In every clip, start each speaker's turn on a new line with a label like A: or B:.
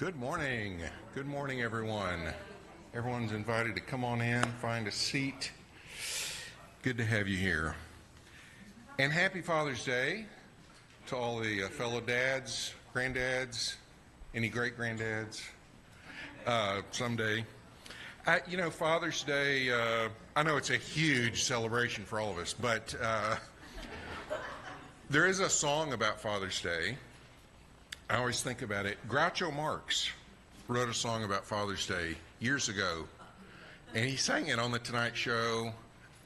A: Good morning. Good morning, everyone. Everyone's invited to come on in, find a seat. Good to have you here. And happy Father's Day to all the fellow dads, granddads, any great-granddads someday. Father's Day, I know it's a huge celebration for all of us, but there is a song about Father's Day. I always think about it. Groucho Marx wrote a song about Father's Day years ago, and he sang it on The Tonight Show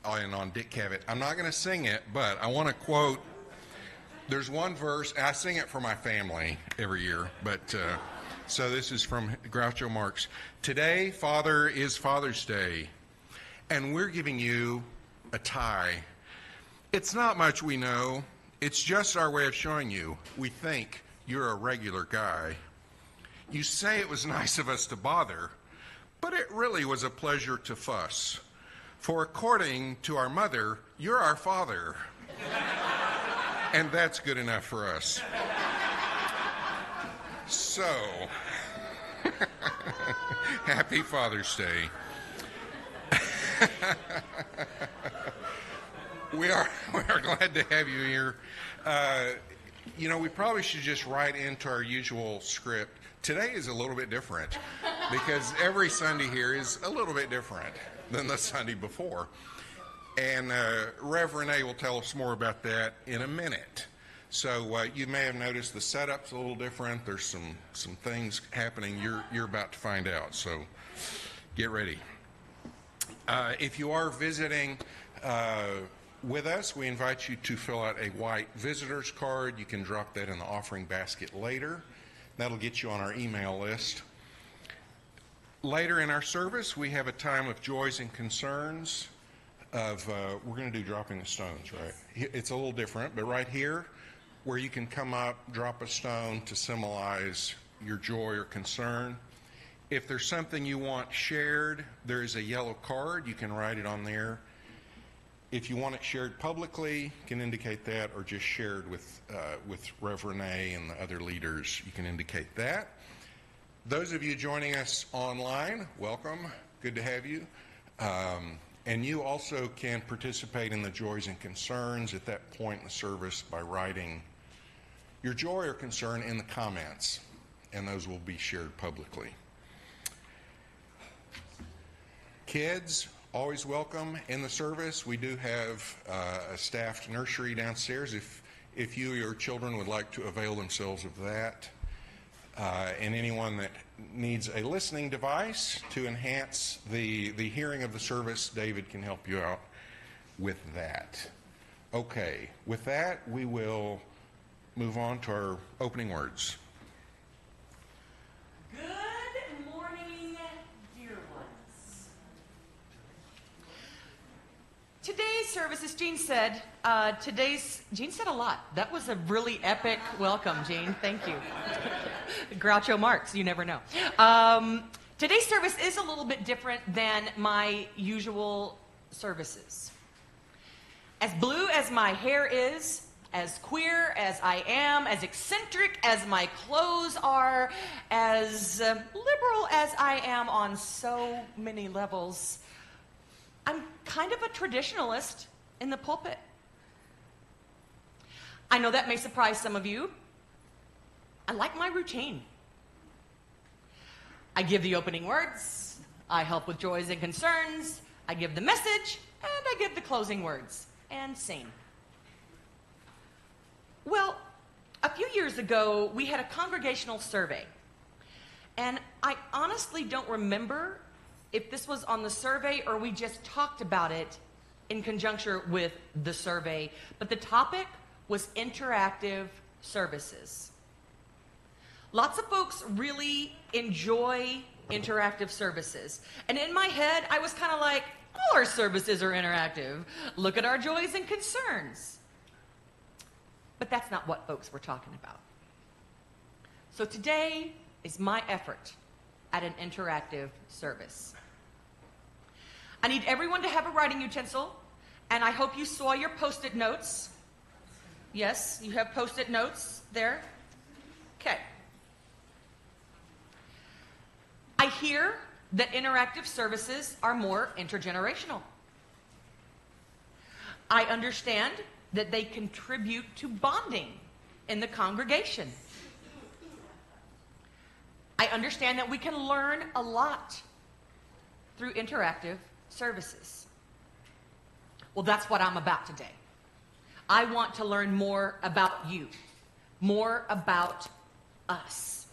A: and on Dick Cavett. I'm not going to sing it, but I want to quote. There's one verse. I sing it for my family every year, but so this is from Groucho Marx. Today, Father, is Father's Day, and we're giving you a tie. It's not much we know. It's just our way of showing you we think you're a regular guy. You say it was nice of us to bother, but it really was a pleasure to fuss. For according to our mother, you're our father. And that's good enough for us. So, happy Father's Day. We are glad to have you here. We probably should just write into our usual script. Today is a little bit different because every Sunday here is a little bit different than the Sunday before. And Rev Renée will tell us more about that in a minute. So you may have noticed the setup's a little different. There's some things happening you're about to find out. So get ready. If you are visiting with us, we invite you to fill out a white visitor's card. You can drop that in the offering basket later. That'll get you on our email list. Later in our service, we have a time of joys and concerns we're going to do dropping the stones, right? It's a little different, but right here, where you can come up, drop a stone to symbolize your joy or concern. If there's something you want shared, there is a yellow card. You can write it on there. If you want it shared publicly, you can indicate that, or just shared with Rev Renée and the other leaders, you can indicate that. Those of you joining us online, welcome. Good to have you. And you also can participate in the joys and concerns at that point in the service by writing your joy or concern in the comments, and those will be shared publicly. Kids, always welcome in the service. We do have a staffed nursery downstairs if you or your children would like to avail themselves of that. And anyone that needs a listening device to enhance the hearing of the service, David can help you out with that. Okay, with that, we will move on to our opening words.
B: Good morning, dear ones. Today's service, as Jean said, Jean said a lot. That was a really epic welcome, Jean. Thank you. Groucho Marx, you never know. Today's service is a little bit different than my usual services. As blue as my hair is, as queer as I am, as eccentric as my clothes are, as liberal as I am on so many levels, I'm kind of a traditionalist in the pulpit. I know that may surprise some of you. I like my routine. I give the opening words, I help with joys and concerns, I give the message, and I give the closing words, and sing. Well, a few years ago, we had a congregational survey, and I honestly don't remember if this was on the survey or we just talked about it in conjunction with the survey, but the topic was interactive services. Lots of folks really enjoy interactive services. And in my head, I was kind of like, all our services are interactive. Look at our joys and concerns. But that's not what folks were talking about. So today is my effort at an interactive service. I need everyone to have a writing utensil, and I hope you saw your Post-it notes. Yes, you have Post-it notes there. Okay. I hear that interactive services are more intergenerational. I understand that they contribute to bonding in the congregation. I understand that we can learn a lot through interactive services. Well, that's what I'm about today. I want to learn more about you, more about us.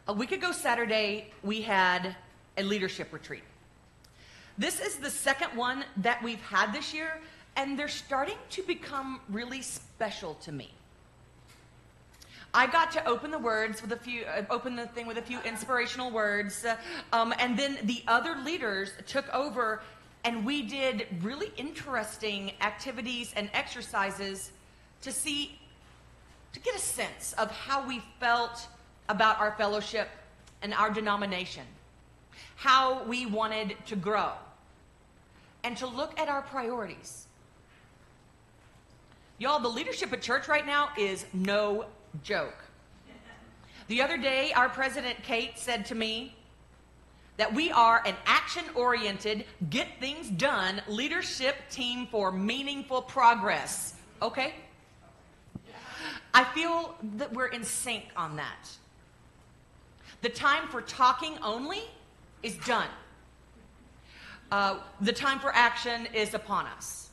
B: A week ago Saturday, we had a leadership retreat. This is the second one that we've had this year, and they're starting to become really special to me. I got to open the thing with a few inspirational words, and then the other leaders took over, and we did really interesting activities and exercises to get a sense of how we felt about our fellowship and our denomination, how we wanted to grow, and to look at our priorities. Y'all, the leadership at church right now is no joke. The other day, our president, Kate, said to me that we are an action-oriented, get things done leadership team for meaningful progress. Okay? I feel that we're in sync on that. The time for talking only is done. The time for action is upon us.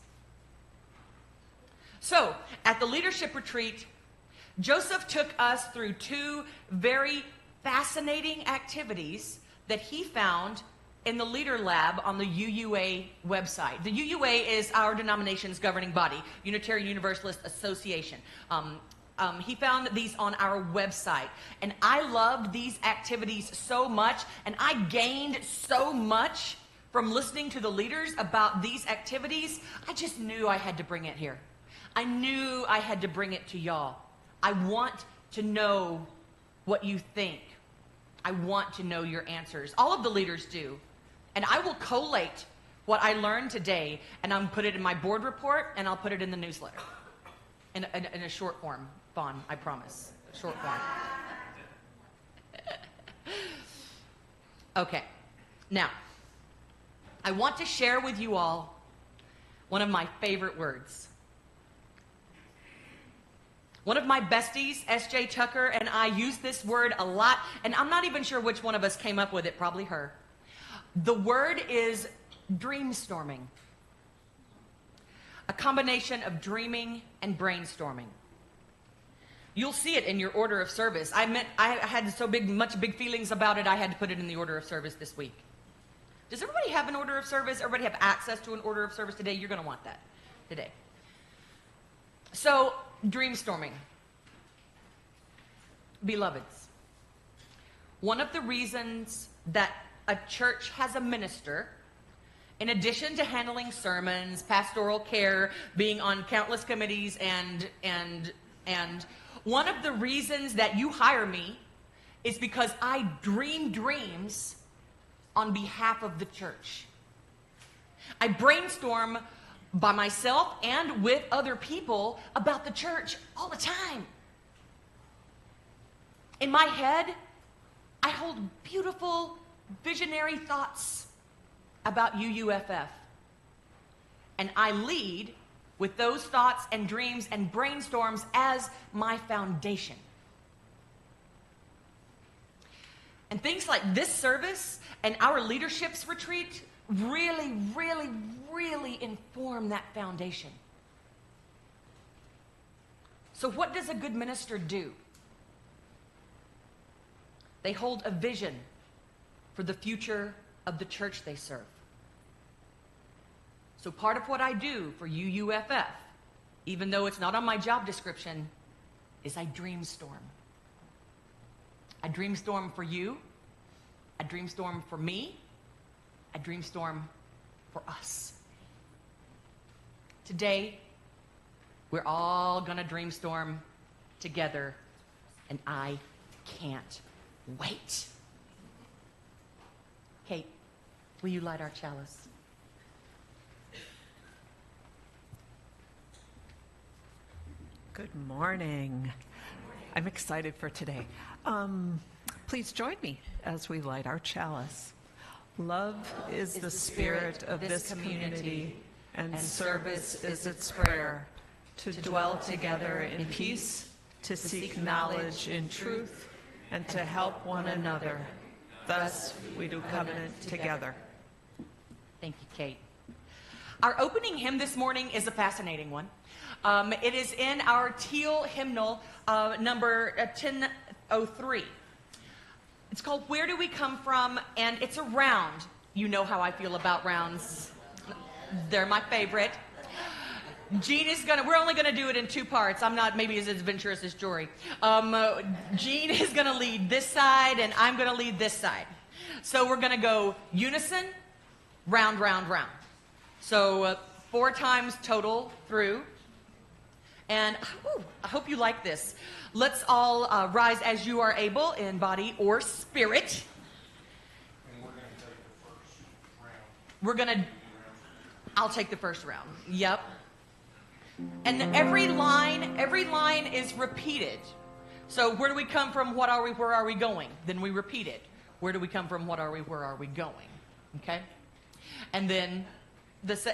B: So, at the leadership retreat, Joseph took us through two very fascinating activities that he found in the Leader Lab on the UUA website. The UUA is our denomination's governing body, Unitarian Universalist Association. He found these on our website, and I loved these activities so much, and I gained so much from listening to the leaders about these activities. I just knew I had to bring it here. I knew I had to bring it to y'all. I want to know what you think. I want to know your answers. All of the leaders do. And I will collate what I learned today, and I'll put it in my board report, and I'll put it in the newsletter. In a short form, Vaughn, I promise. Short form. Okay. Now, I want to share with you all one of my favorite words. One of my besties, S.J. Tucker, and I use this word a lot, and I'm not even sure which one of us came up with it, probably her. The word is dreamstorming. A combination of dreaming and brainstorming. You'll see it in your order of service. I had such big feelings about it, I had to put it in the order of service this week. Does everybody have an order of service? Everybody have access to an order of service today? You're going to want that today. So, dreamstorming. Beloveds, one of the reasons that a church has a minister, in addition to handling sermons, pastoral care, being on countless committees, and one of the reasons that you hire me is because I dream dreams on behalf of the church. I brainstorm by myself and with other people about the church all the time. In my head, I hold beautiful, visionary thoughts about UUFF. And I lead with those thoughts and dreams and brainstorms as my foundation. And things like this service and our leadership's retreat really, really, really inform that foundation. So what does a good minister do? They hold a vision for the future of the church they serve. So part of what I do for UUFF, even though it's not on my job description, is I dreamstorm. I dreamstorm for you. I dreamstorm for me. I dreamstorm for us. Today, we're all gonna dreamstorm together, and I can't wait. Kate, will you light our chalice?
C: Good morning. I'm excited for today. Please join me as we light our chalice. Love is the spirit of this community, and service is its prayer, to dwell together in peace, to seek knowledge in truth, and to help one another. Thus we do covenant together.
B: Thank you, Kate. Our opening hymn this morning is a fascinating one. It is in our teal hymnal, number 1003. It's called Where Do We Come From? And it's a round. You know how I feel about rounds. They're my favorite. Jean is we're only gonna do it in 2 parts. I'm not maybe as adventurous as Jory. Jean is gonna lead this side and I'm gonna lead this side. So we're gonna go unison, round, round, round. So 4 times total through. And I hope you like this. Let's all rise as you are able in body or spirit.
A: And we're going to take the first round.
B: I'll take the first round. Yep. And every line is repeated. So where do we come from? What are we? Where are we going? Then we repeat it. Where do we come from? What are we? Where are we going? Okay? And then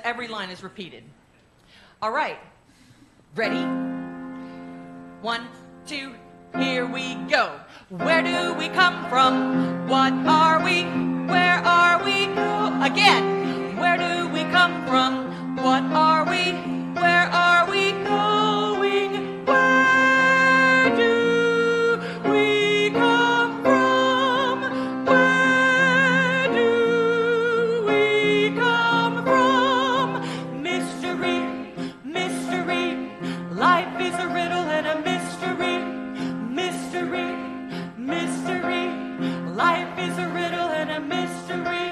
B: every line is repeated. All right. Ready? 1, 2, here we go. Where do we come from? What are we? Where are we? Again. Where do we come from? What are we? Where are we going? Where do we come from? Where do we come from? Mystery, mystery. Life is a riddle and a mystery. Mystery, mystery. Life is a riddle and a mystery.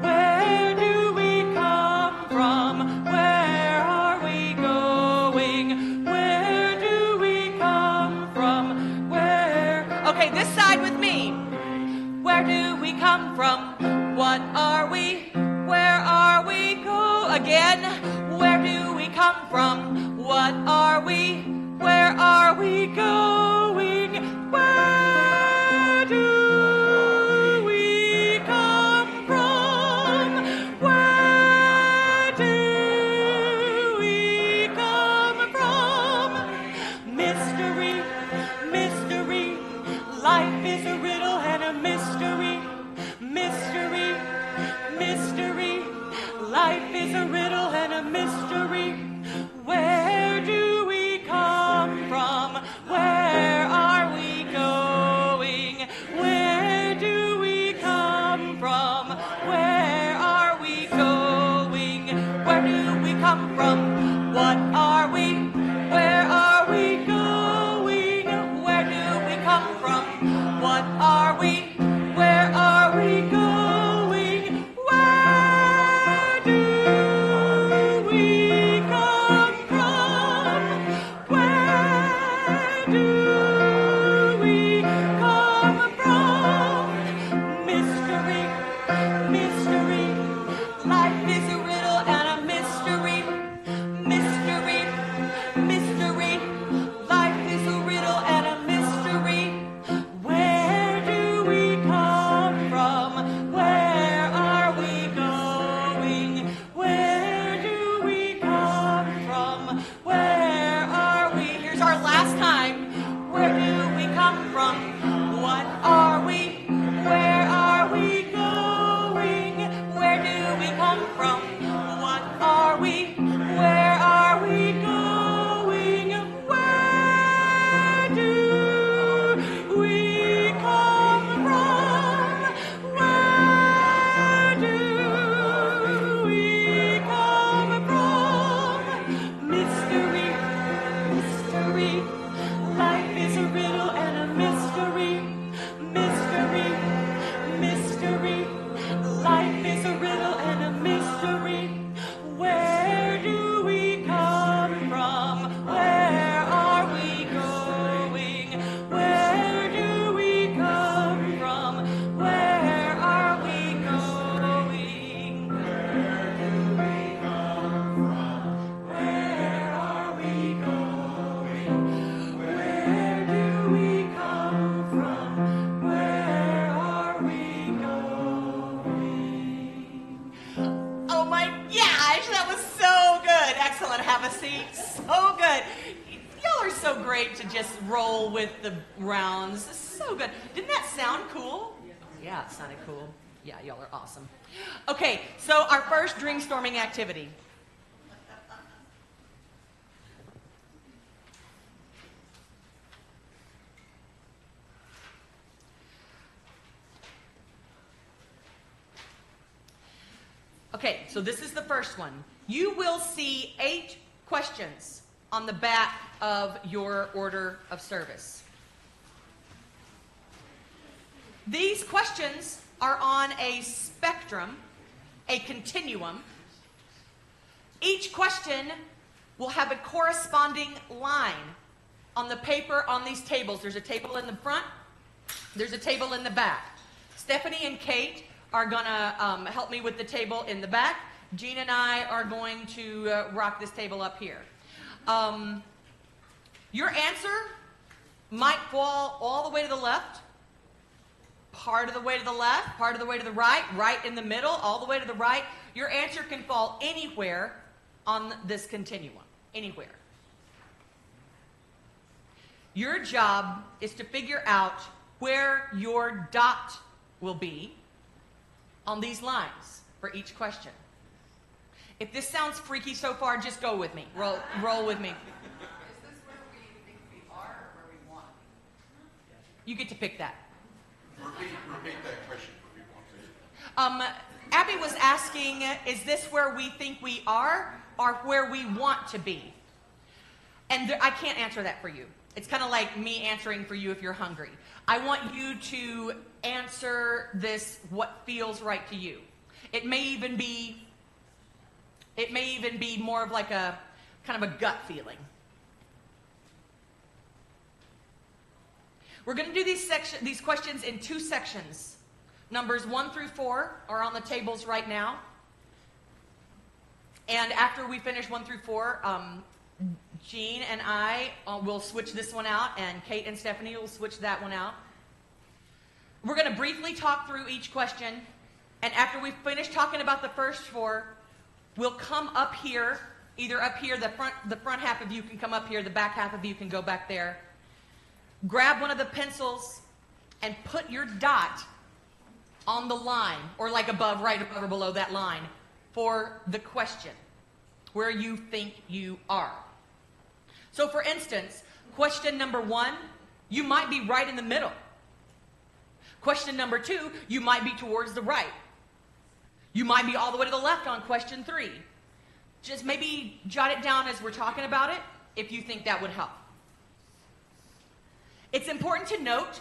B: Where do we come from? Where are we going? Where do we come from? Where? Okay, this side with me. Where do we come from? What are we? Where are we go? Again. Where do we come from? What are we? Where are we going? Where do we come from? Where do we come from? Mystery, mystery. Life is a riddle and a mystery. Mystery, mystery. Life is a riddle and a mystery. Where do we come from? Where Jesse. So good. Y'all are so great to just roll with the rounds. So good. Didn't that sound cool? Yeah, it sounded cool. Yeah, y'all are awesome. Okay, so our first dreamstorming activity. Okay, so this is the first one. You will see 8 questions on the back of your order of service. These questions are on a spectrum, a continuum. Each question will have a corresponding line on the paper on these tables. There's a table in the front, there's a table in the back. Stephanie and Kate are going to help me with the table in the back. Jean and I are going to rock this table up here. Your answer might fall all the way to the left, part of the way to the left, part of the way to the right, right in the middle, all the way to the right. Your answer can fall anywhere on this continuum, anywhere. Your job is to figure out where your dot will be on these lines for each question. If this sounds freaky so far, just go with me. Roll with me.
D: Is this where we think we are or where we want to be?
B: You get to pick that.
A: Repeat that question for people.
B: Abby was asking, is this where we think we are or where we want to be? And I can't answer that for you. It's kind of like me answering for you if you're hungry. I want you to answer this what feels right to you. It may even be more of like a kind of a gut feeling. We're going to do these questions in 2 sections. Numbers 1 through 4 are on the tables right now. And after we finish 1 through 4, Jean and I will switch this one out, and Kate and Stephanie will switch that one out. We're going to briefly talk through each question, and after we finish talking about the first 4, we'll come up here, either up here, the front half of you can come up here, the back half of you can go back there. Grab one of the pencils and put your dot on the line, or like above, right above or below that line, for the question, where you think you are. So for instance, question number 1, you might be right in the middle. Question number 2, you might be towards the right. You might be all the way to the left on question 3. Just maybe jot it down as we're talking about it if you think that would help. It's important to note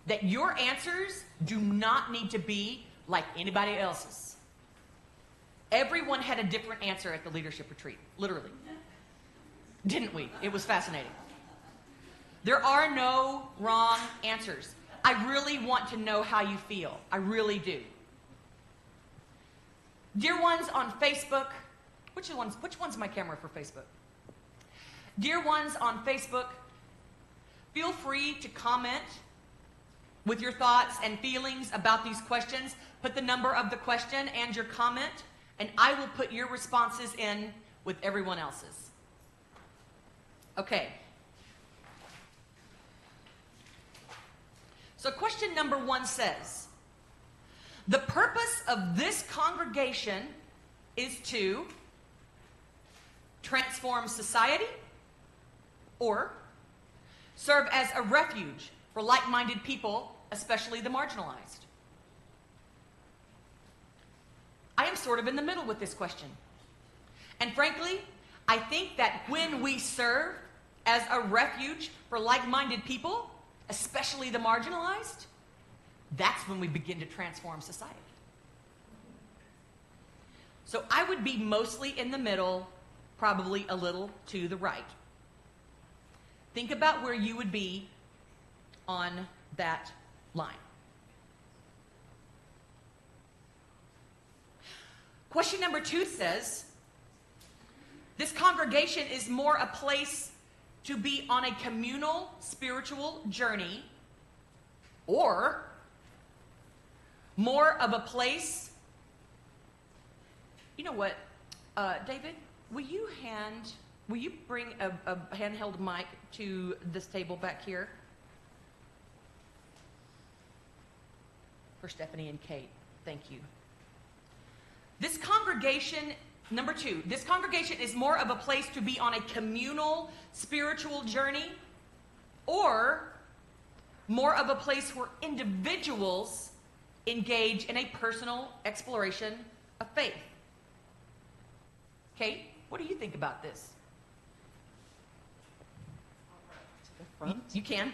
B: that your answers do not need to be like anybody else's. Everyone had a different answer at the leadership retreat, literally. Didn't we? It was fascinating. There are no wrong answers. I really want to know how you feel. I really do. Dear ones on Facebook, which one's my camera for Facebook? Dear ones on Facebook, feel free to comment with your thoughts and feelings about these questions. Put the number of the question and your comment, and I will put your responses in with everyone else's. Okay. So question number 1 says, the purpose of this congregation is to transform society or serve as a refuge for like-minded people, especially the marginalized. I am sort of in the middle with this question. And frankly, I think that when we serve as a refuge for like-minded people, especially the marginalized, that's when we begin to transform society. So I would be mostly in the middle, probably a little to the right. Think about where you would be on that line. Question number 2 says, this congregation is more a place to be on a communal spiritual journey, or more of a place. You know what, David, will you hand will you bring a handheld mic to this table back here? For Stephanie and Kate, thank you. This congregation, number 2, this congregation is more of a place to be on a communal spiritual journey, or more of a place where individuals engage in a personal exploration of faith. Kate, what do you think about this? You can.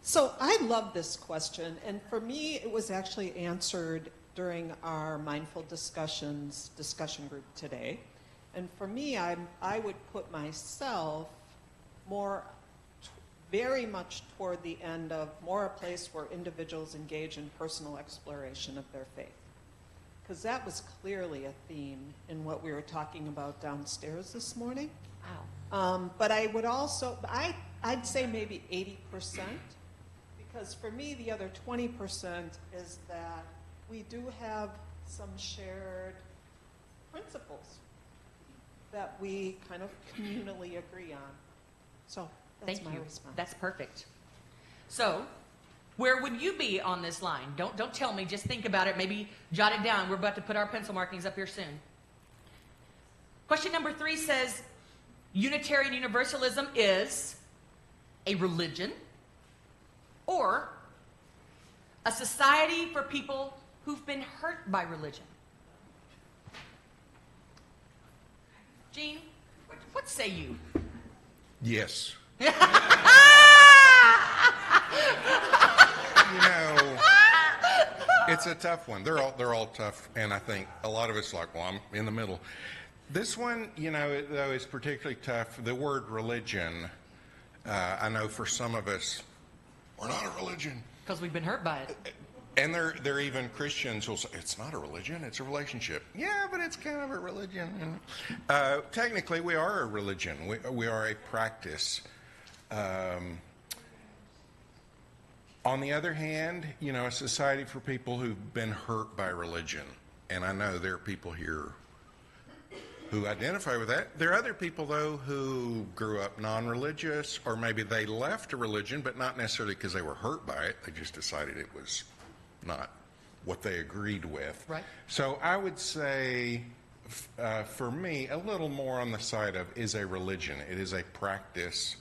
E: So I love this question, and for me, it was actually answered during our mindful discussion group today. And for me, I would put myself very much toward the end of more a place where individuals engage in personal exploration of their faith. Because that was clearly a theme in what we were talking about downstairs this morning.
B: Wow.
E: But I would also, I'd say maybe 80%, because for me, the other 20% is that we do have some shared principles that we kind of communally agree on. So that's
B: Thank
E: my
B: you.
E: response.
B: That's perfect. So, where would you be on this line? Don't tell me. Just think about it. Maybe jot it down. We're about to put our pencil markings up here soon. Question number 3 says, Unitarian Universalism is a religion or a society for people who've been hurt by religion. Gene, what say you?
A: Yes. It's a tough one. They're all tough, and I think a lot of it's like, well, I'm in the middle. This one, though, is particularly tough. The word religion, I know for some of us, we're not a religion.
B: Because we've been hurt by it.
A: And they're even Christians who'll say, it's not a religion, it's a relationship. Yeah, but it's kind of a religion. Technically, we are a religion. We are a practice. On the other hand, a society for people who've been hurt by religion. And I know there are people here who identify with that. There are other people, though, who grew up non-religious, or maybe they left a religion, but not necessarily because they were hurt by it. They just decided it was not what they agreed with.
B: Right.
A: So I would say, for me, a little more on the side of is a religion. It is a practice,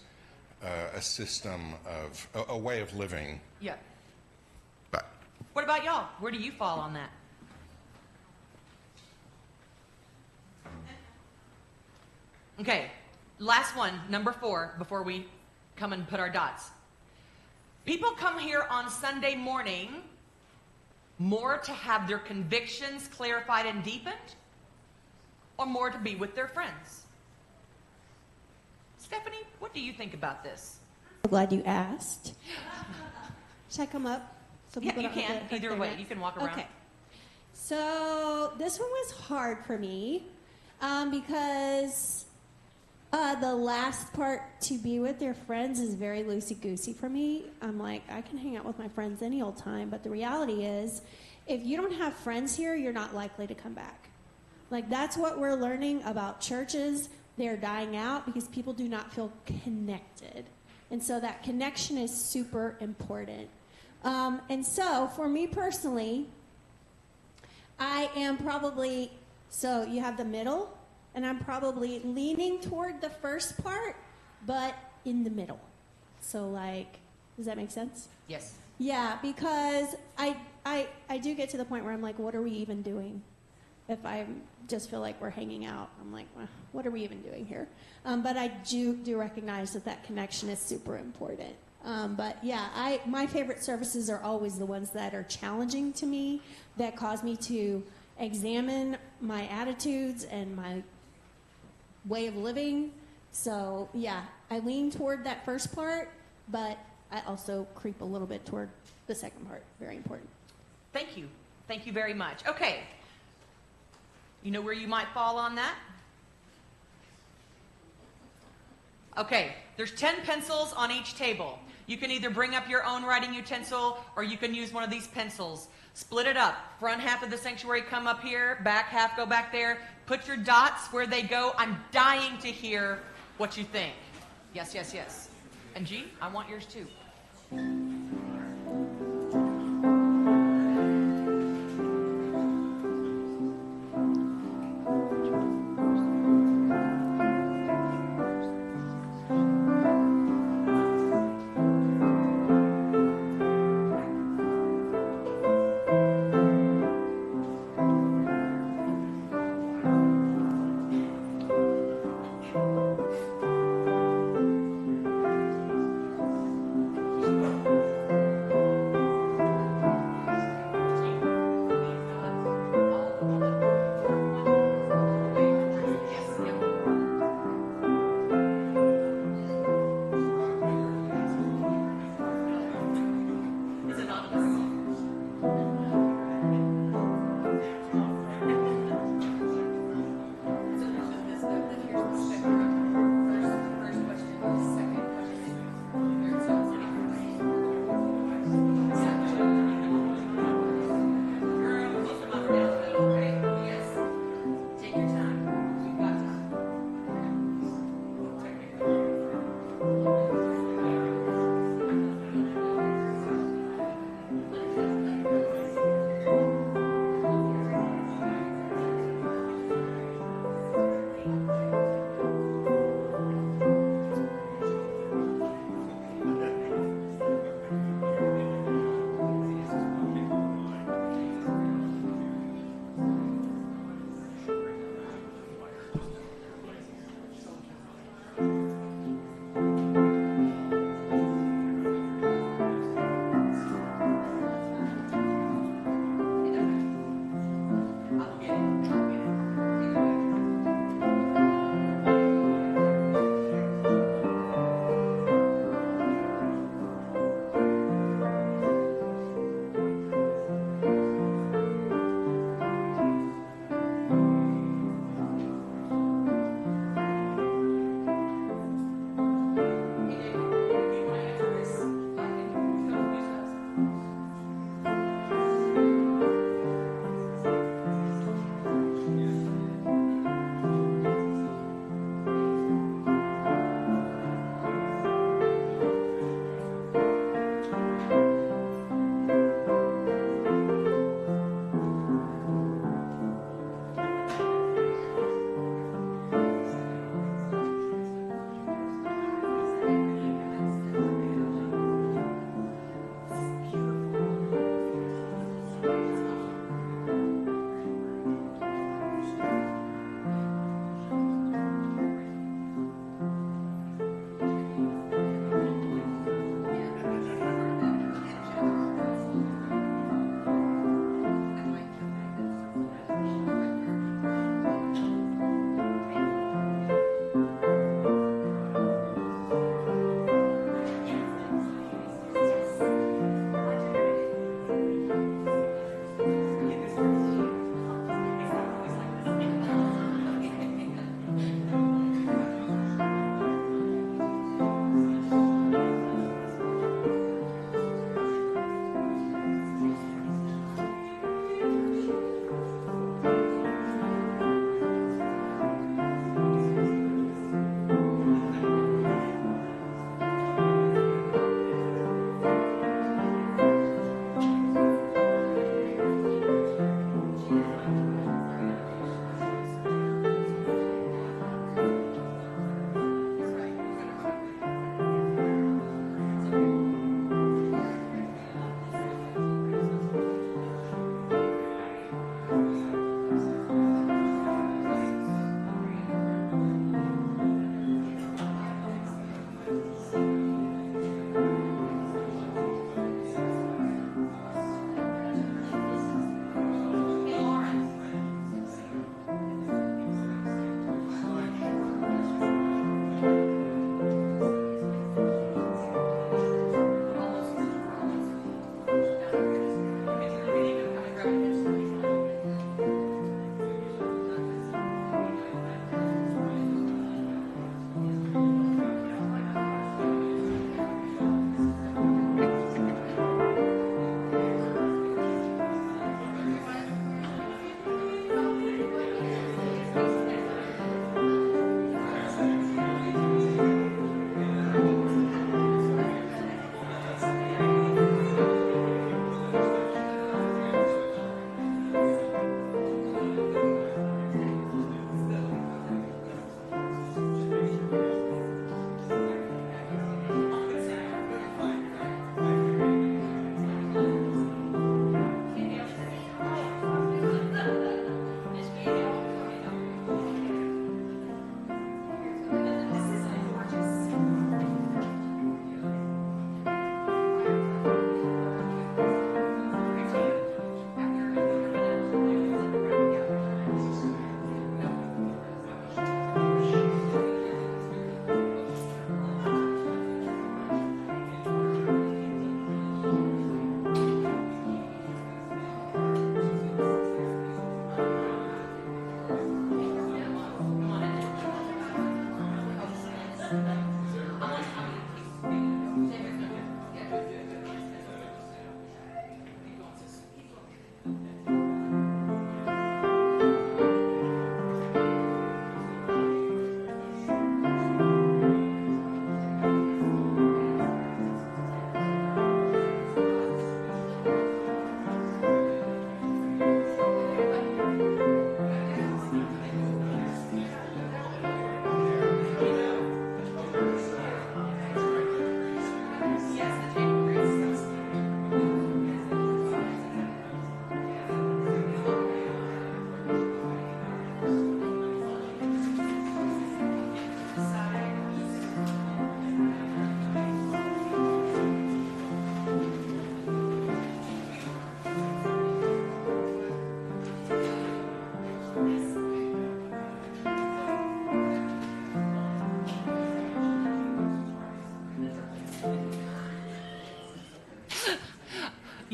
A: a system of, a way of living.
B: Yeah.
A: But
B: What about y'all? Where do you fall on that? Okay, last one, number 4, before we come and put our dots. People come here on Sunday morning more to have their convictions clarified and deepened, or more to be with their friends? Stephanie, what do you think about this?
F: I'm glad you asked. Should I come up? So
B: Yeah,
F: people
B: you
F: don't have
B: can.
F: to
B: Either
F: hurt
B: way,
F: their
B: you can walk around.
F: Okay. So this one was hard for me because the last part, to be with your friends, is very loosey-goosey for me. I'm like, I can hang out with my friends any old time, but the reality is, if you don't have friends here, you're not likely to come back. Like, that's what we're learning about churches. They're dying out because people do not feel connected. And so that connection is super important. And so for me personally, I am probably, so you have the middle, and I'm probably leaning toward the first part, but in the middle. So like, does that make sense?
B: Yes.
F: Yeah, because I do get to the point where I'm like, what are we even doing? If I just feel like we're hanging out, I'm like, well, what are we even doing here? But I do recognize that connection is super important. But yeah, my favorite services are always the ones that are challenging to me, that cause me to examine my attitudes and my way of living. So yeah, I lean toward that first part, but I also creep a little bit toward the second part. Very important.
B: Thank you. Thank you very much. Okay. You know where you might fall on that? Okay, there's 10 pencils on each table. You can either bring up your own writing utensil or you can use one of these pencils. Split it up. Front half of the sanctuary come up here, back half go back there. Put your dots where they go. I'm dying to hear what you think. Yes, yes, yes. And G, I want yours too.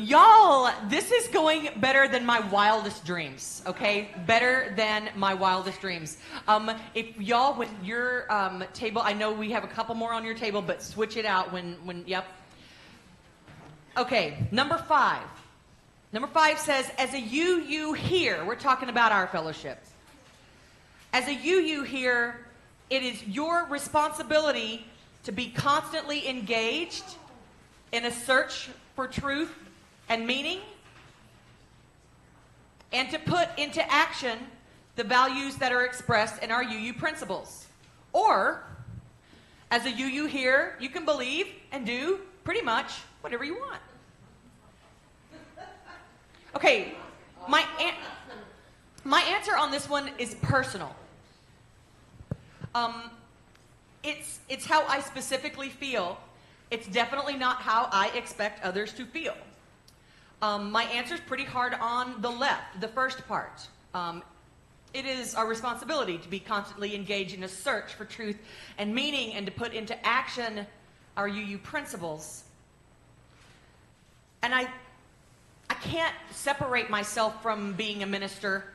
B: Y'all, this is going better than my wildest dreams, okay? Better than my wildest dreams. If y'all, when your table, I know we have a couple more on your table, but switch it out yep. Okay, number 5. Number 5 says, as a UU here, we're talking about our fellowship. As a UU here, it is your responsibility to be constantly engaged in a search for truth and meaning, and to put into action the values that are expressed in our UU principles. Or, as a UU here, you can believe and do pretty much whatever you want. Okay, my answer on this one is personal. It's how I specifically feel. It's definitely not how I expect others to feel. My answer is pretty hard on the left, the first part. It is our responsibility to be constantly engaged in a search for truth and meaning and to put into action our UU principles. And I can't separate myself from being a minister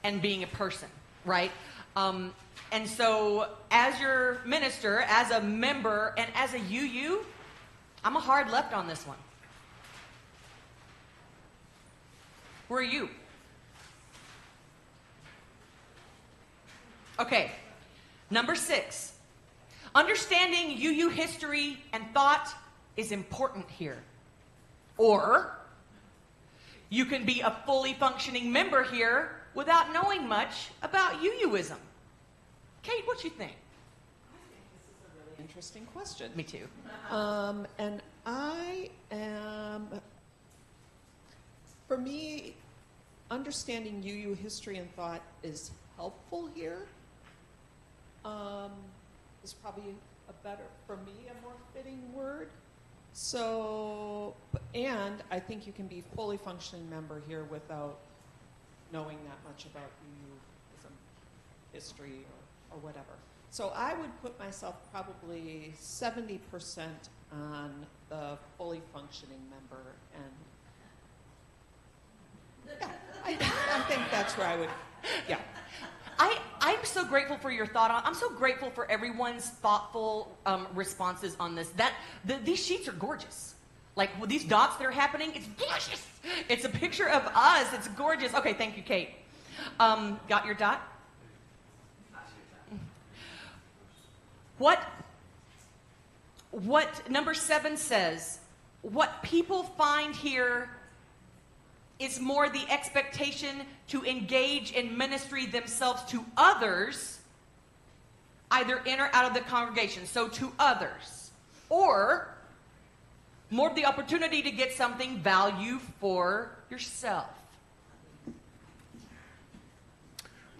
B: and being a person, right? And so as your minister, as a member, and as a UU, I'm a hard left on this one. Where are you? Okay, number 6. Understanding UU history and thought is important here. Or you can be a fully functioning member here without knowing much about UUism. Kate, what you think?
E: Interesting question.
B: Me too.
E: And I am, for me, understanding UU history and thought is helpful here. Is probably a better, for me, a more fitting word. So, and I think you can be a fully functioning member here without knowing that much about UUism history or whatever. So I would put myself probably 70% on the fully functioning member, and yeah, I think that's where I would, yeah.
B: I'm so grateful for your thought on. I'm so grateful for everyone's thoughtful responses on this. These sheets are gorgeous. Like these dots that are happening, it's gorgeous. It's a picture of us. It's gorgeous. Okay, thank you, Kate. Got your dot? What number 7 says, what people find here is more the expectation to engage in ministry themselves to others, either in or out of the congregation, so to others, or more of the opportunity to get something value for yourself.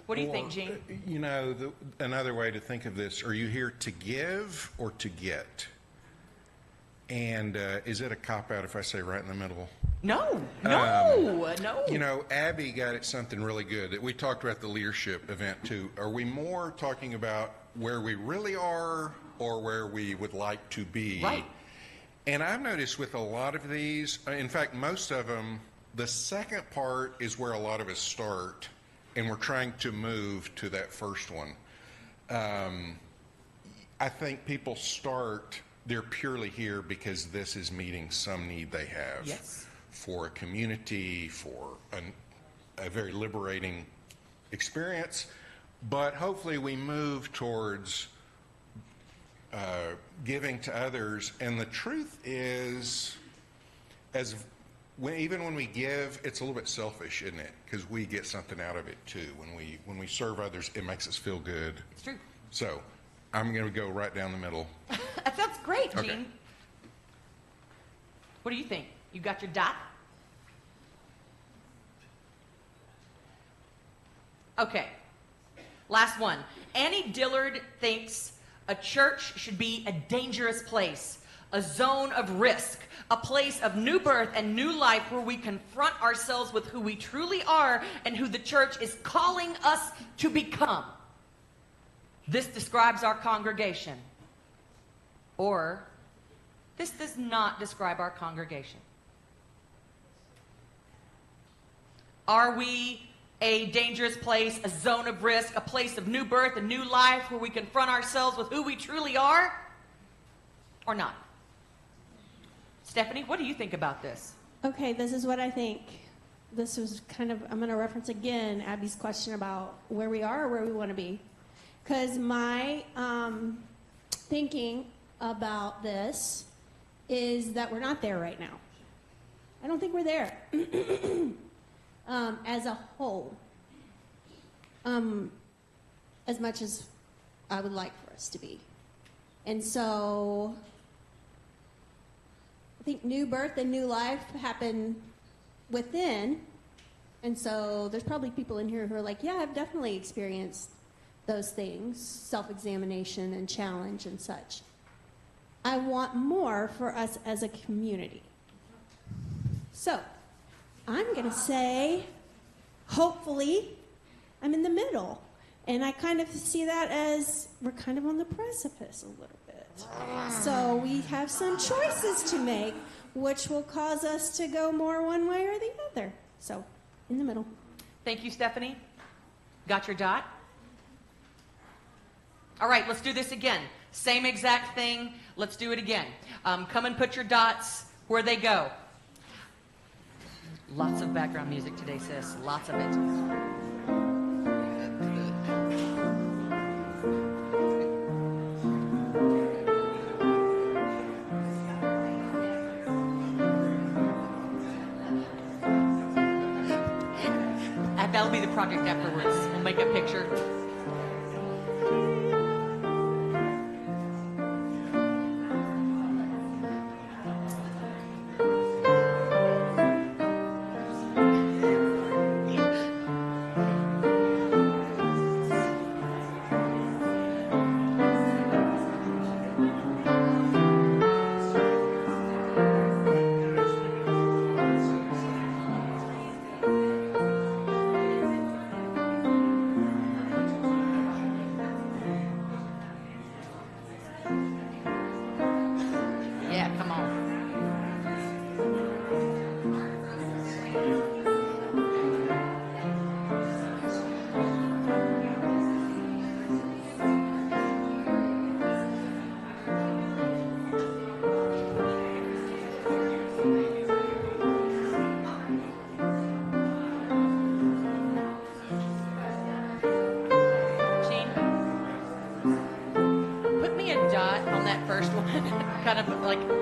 B: What do you think, Gene?
A: You know, another way to think of this, are you here to give or to get? And is it a cop-out if I say right in the middle?
B: No.
A: You know, Abby got at something really good. We talked about the leadership event, too. Are we more talking about where we really are or where we would like to be?
B: Right.
A: And I've noticed with a lot of these, in fact, most of them, the second part is where a lot of us start, and we're trying to move to that first one. I think people start, they're purely here because this is meeting some need they have.
B: Yes.
A: For a community, for a very liberating experience. But hopefully we move towards giving to others. And the truth is, even when we give, it's a little bit selfish, isn't it? Because we get something out of it too. When we serve others, it makes us feel good.
B: It's true.
A: So I'm going to go right down the middle.
B: That sounds great, Gene.
A: Okay.
B: What do you think? You got your dot? Okay. Last one. Annie Dillard thinks a church should be a dangerous place, a zone of risk, a place of new birth and new life where we confront ourselves with who we truly are and who the church is calling us to become. This describes our congregation. Or, this does not describe our congregation. Are we a dangerous place, a zone of risk, a place of new birth, a new life where we confront ourselves with who we truly are? Or not? Stephanie, what do you think about this?
F: Okay, this is what I think. This was kind of, I'm going to reference again Abby's question about where we are or where we want to be. Because my thinking about this is that we're not there right now. I don't think we're there as a whole, as much as I would like for us to be. And so I think new birth and new life happen within. And so there's probably people in here who are like, yeah, I've definitely experienced those things, self-examination and challenge and such. I want more for us as a community. So I'm going to say, hopefully, I'm in the middle. And I kind of see that as we're kind of on the precipice a little bit. So we have some choices to make, which will cause us to go more one way or the other. So, in the middle.
B: Thank you, Stephanie. Got your dot? All right, let's do this again. Same exact thing. Let's do it again. Come and put your dots where they go. Lots of background music today, sis. Lots of it. That'll be the project afterwards. We'll make a picture.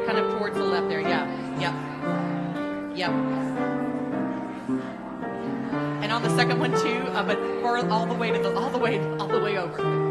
B: Kind of towards the left there. Yeah. Yep. Yep. And on the second one too, but all the way over.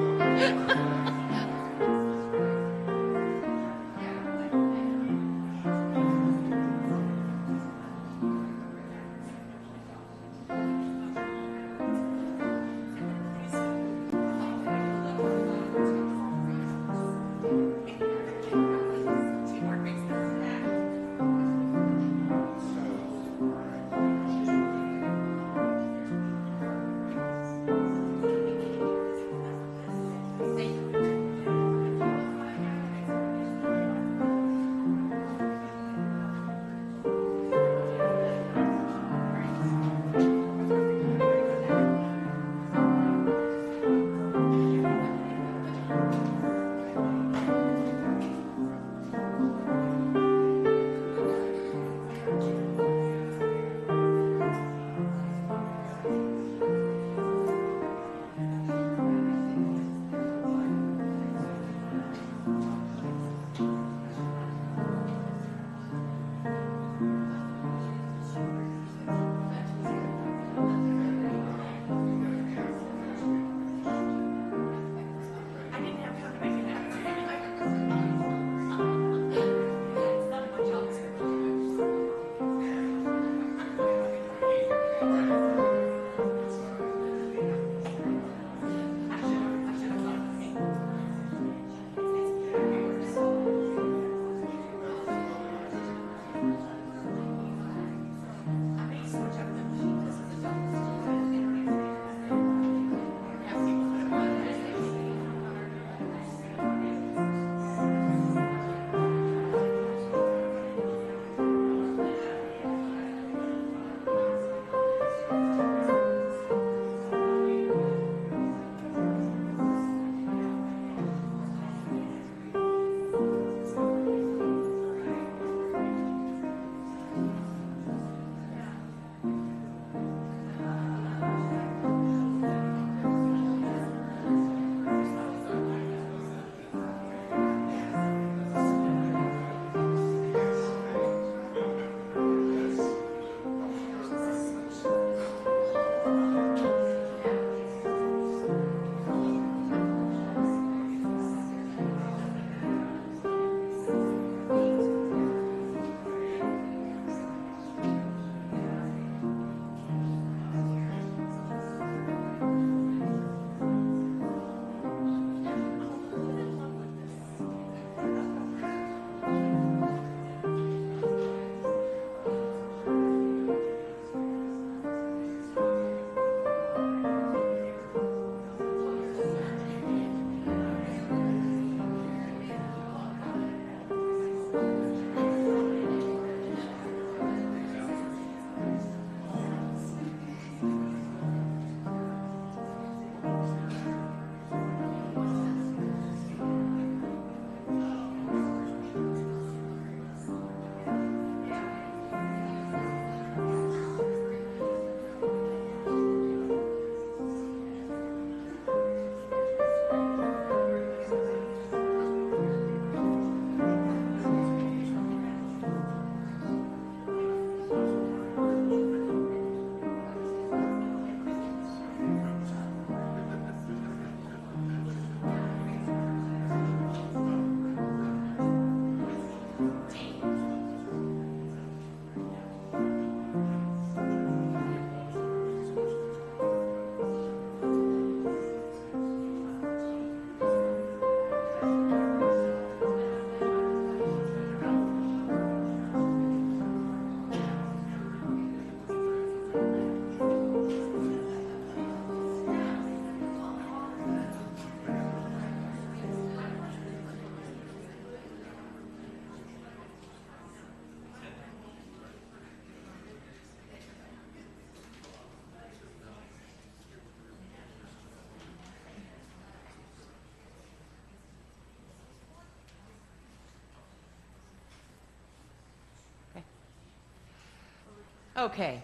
B: Okay.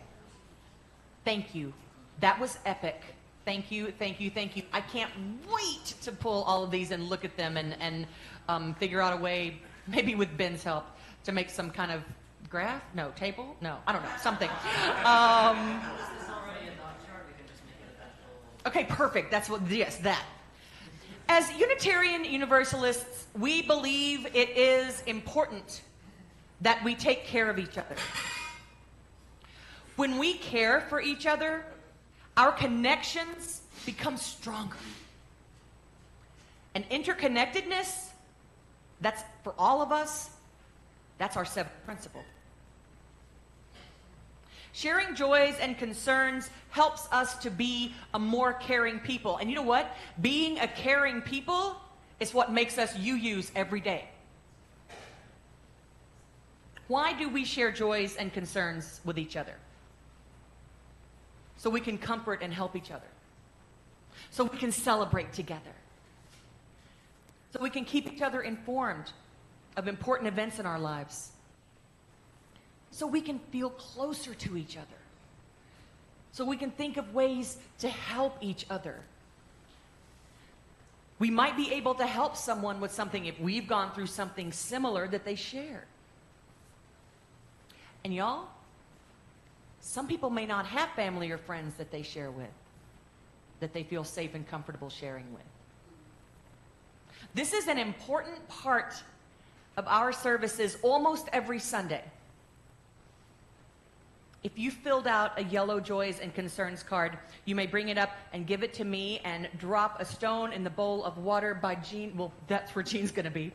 B: Thank you. That was epic. Thank you, thank you, thank you. I can't wait to pull all of these and look at them and figure out a way, maybe with Ben's help, to make some kind of graph? No, table? No, I don't know, something. Okay, perfect. That's what, yes, that. As Unitarian Universalists, we believe it is important that we take care of each other. When we care for each other, our connections become stronger. And interconnectedness, that's for all of us, that's our seventh principle. Sharing joys and concerns helps us to be a more caring people. And you know what? Being a caring people is what makes us UUs every day. Why do we share joys and concerns with each other? So we can comfort and help each other. So we can celebrate together. So we can keep each other informed of important events in our lives. So we can feel closer to each other. So we can think of ways to help each other. We might be able to help someone with something if we've gone through something similar that they share. And y'all, some people may not have family or friends that they share with, that they feel safe and comfortable sharing with. This is an important part of our services almost every Sunday. If you filled out a yellow joys and concerns card, you may bring it up and give it to me and drop a stone in the bowl of water by Jean. Well, that's where Jean's going to be.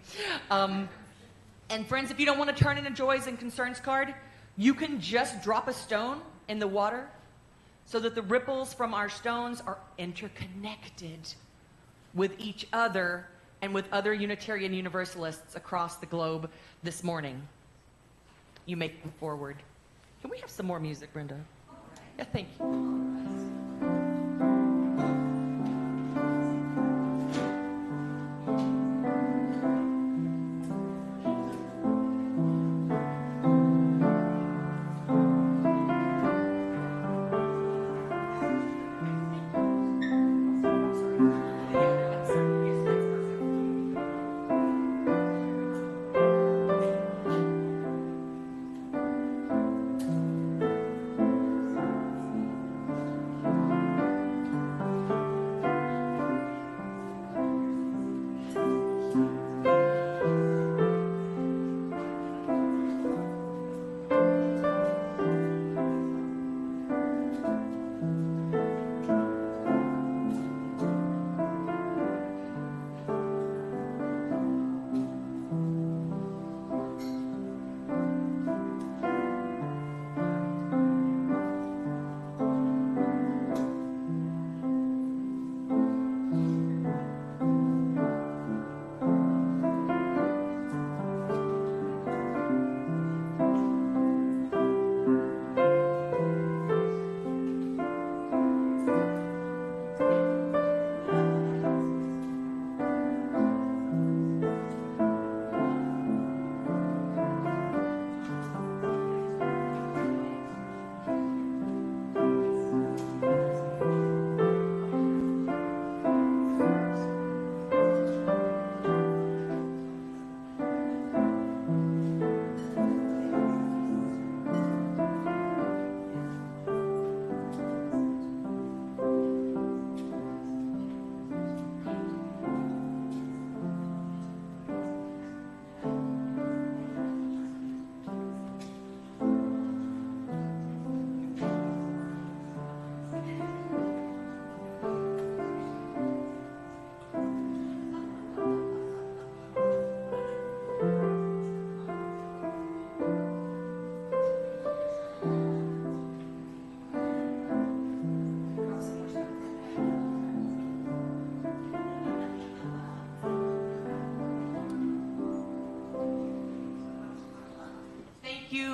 B: And friends, if you don't want to turn in a joys and concerns card, you can just drop a stone in the water so that the ripples from our stones are interconnected with each other and with other Unitarian Universalists across the globe this morning. You may come forward. Can we have some more music, Brenda? Yeah, thank you.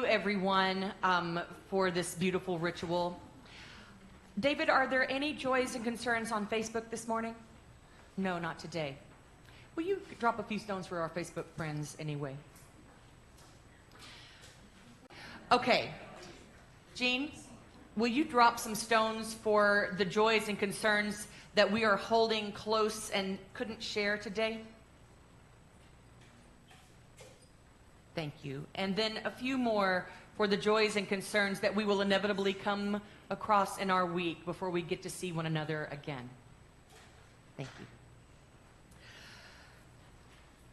B: Everyone for this beautiful ritual. David, are there any joys and concerns on Facebook this morning? No, not today. Will you drop a few stones for our Facebook friends anyway? Okay. Jean, will you drop some stones for the joys and concerns that we are holding close and couldn't share today? Thank you. And then a few more for the joys and concerns that we will inevitably come across in our week before we get to see one another again. Thank you.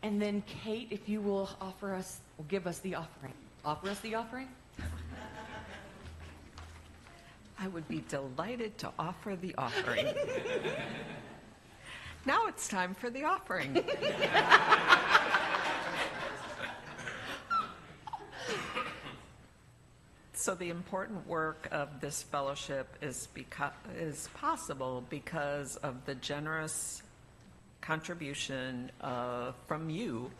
B: And then Kate, if you will give us the offering. Offer us the offering?
C: I would be delighted to offer the offering. Now it's time for the offering. So the important work of this fellowship is possible because of the generous contribution from you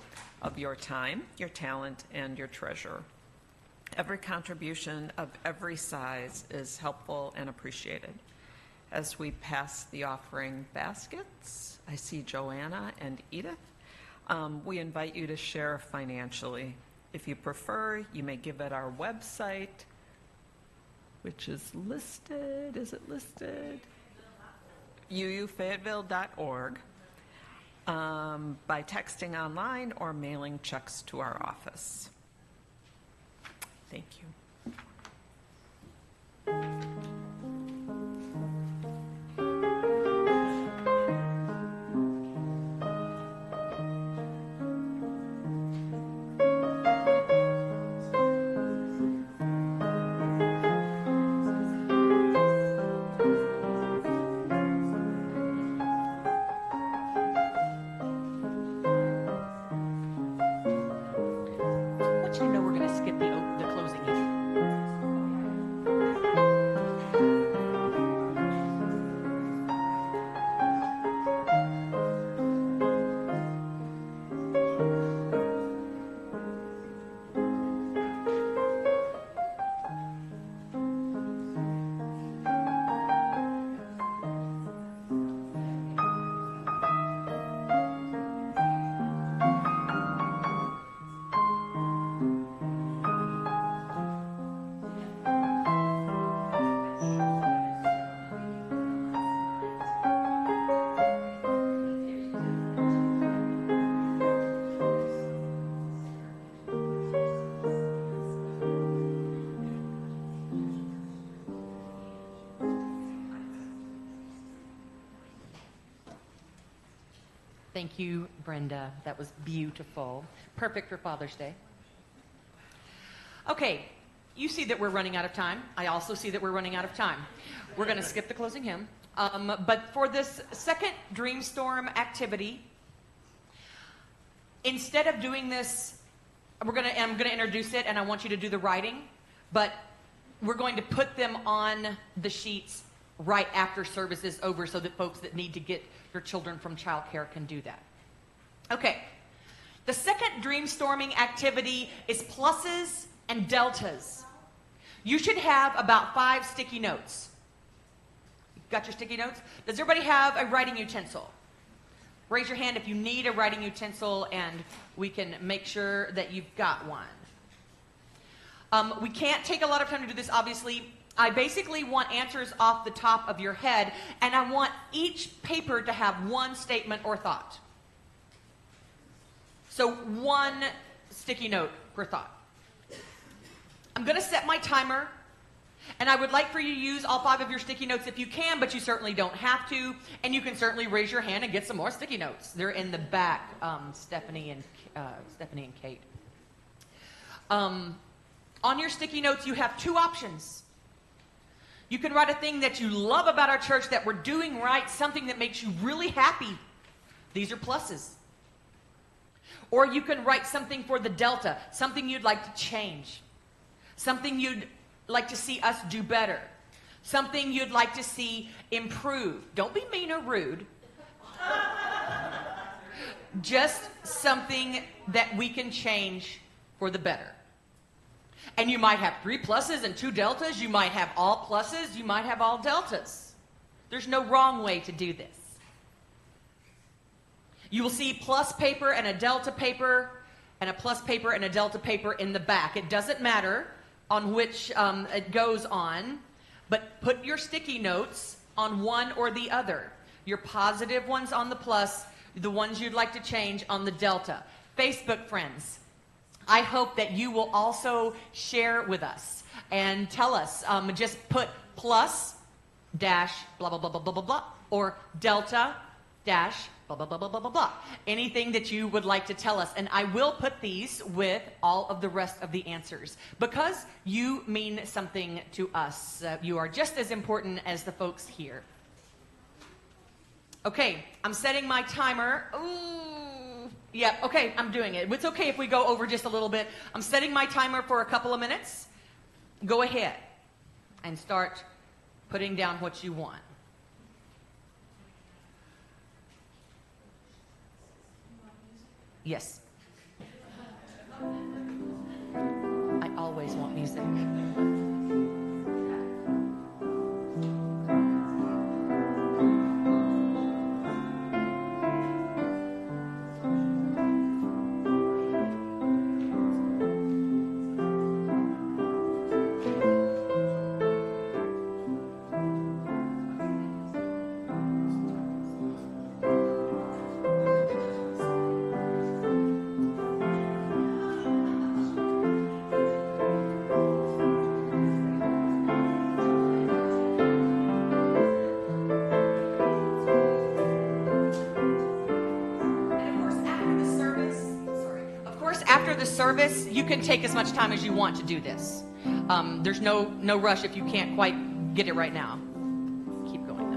C: of your time, your talent, and your treasure. Every contribution of every size is helpful and appreciated. As we pass the offering baskets, I see Joanna and Edith. We invite you to share financially. If you prefer, you may give at our website, which is listed. Is it listed? UUFayetteville.org. By texting online or mailing checks to our office. Thank you.
B: Thank you, Brenda. That was beautiful. Perfect for Father's Day. Okay, you see that we're running out of time. I also see that we're running out of time. We're going to skip the closing hymn. But for this second Dreamstorm activity, instead of doing this, I'm going to introduce it, and I want you to do the writing, but we're going to put them on the sheets right after service is over so that folks that need to get their children from childcare can do that. Okay. The second Dreamstorming activity is pluses and deltas. You should have about 5 sticky notes. Got your sticky notes? Does everybody have a writing utensil? Raise your hand if you need a writing utensil, and we can make sure that you've got one. We can't take a lot of time to do this, obviously. I basically want answers off the top of your head, and I want each paper to have one statement or thought. So 1 sticky note per thought. I'm going to set my timer, and I would like for you to use all 5 of your sticky notes if you can, but you certainly don't have to, and you can certainly raise your hand and get some more sticky notes. They're in the back, Stephanie and Kate. On your sticky notes, you have 2 options. You can write a thing that you love about our church, that we're doing right, something that makes you really happy. These are pluses. Or you can write something for the delta, something you'd like to change, something you'd like to see us do better, something you'd like to see improve. Don't be mean or rude. Just something that we can change for the better. And you might have 3 pluses and 2 deltas. You might have all pluses. You might have all deltas. There's no wrong way to do this. You will see plus paper and a delta paper and a plus paper and a delta paper in the back. It doesn't matter. on which it goes on, but put your sticky notes on one or the other. Your positive ones on the plus, the ones you'd like to change on the delta. Facebook friends, I hope that you will also share with us and tell us. Just put plus dash blah blah blah blah blah blah blah or delta dash blah blah blah blah blah blah blah. Anything that you would like to tell us, and I will put these with all of the rest of the answers because you mean something to us. You are just as important as the folks here. Okay, I'm setting my timer. Ooh, yeah, okay, I'm doing it. It's okay if we go over just a little bit. I'm setting my timer for a couple of minutes. Go ahead and start putting down what you want. Yes. I always want music. Service, you can take as much time as you want to do this. There's no rush if you can't quite get it right now. Keep going though.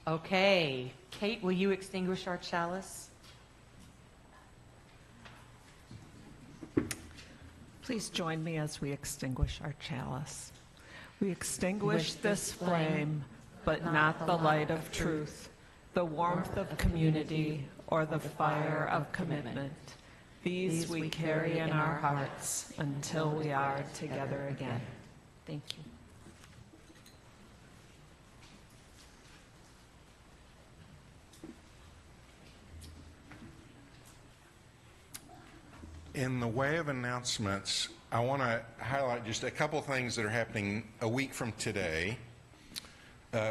B: Okay, Kate, will you extinguish our chalice?
C: Please join me as we extinguish our chalice. We extinguish this flame, but not the light of truth, the warmth of community, or the fire of commitment. These we carry in our hearts until we are together again.
B: Thank you.
A: In the way of announcements, I want to highlight just a couple things that are happening a week from today.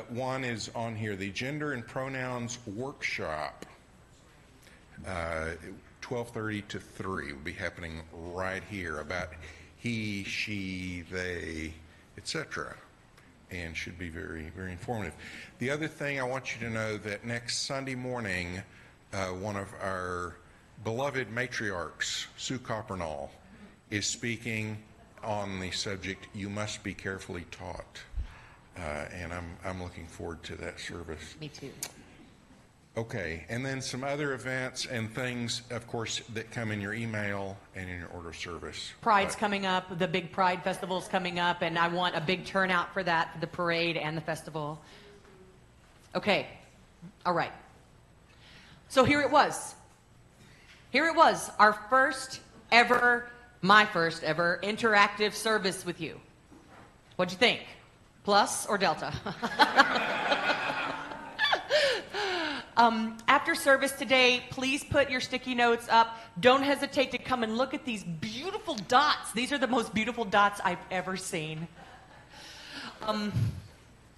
A: One is on here, the Gender and Pronouns Workshop, 12:30 to 3 will be happening right here about he, she, they, etc. and should be very, very informative. The other thing I want you to know that next Sunday morning, one of our beloved matriarchs, Sue Coppernall, is speaking on the subject, You Must Be Carefully Taught. And I'm looking forward to that service.
B: Me too.
A: Okay, and then some other events and things, of course, that come in your email and in your order of service.
B: Pride's coming up, the big Pride Festival's coming up, and I want a big turnout for that, for the parade and the festival. Okay, all right. So here it was. Here it was, our first ever, my first ever interactive service with you. What'd you think? Plus or delta? After service today, please put your sticky notes up. Don't hesitate to come and look at these beautiful dots. These are the most beautiful dots I've ever seen.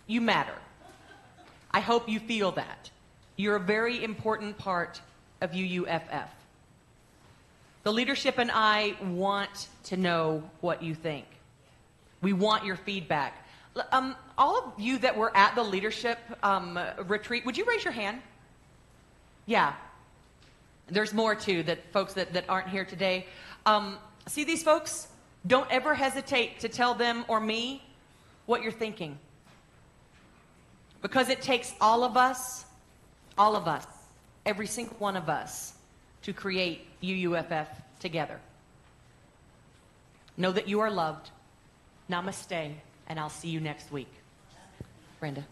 B: You matter. I hope you feel that. You're a very important part of UUFF. The leadership and I want to know what you think. We want your feedback. All of you that were at the leadership retreat, would you raise your hand? Yeah. There's more too, that folks that aren't here today. See these folks? Don't ever hesitate to tell them or me what you're thinking. Because it takes all of us, every single one of us, to create UUFF together. Know that you are loved. Namaste, and I'll see you next week. Brenda.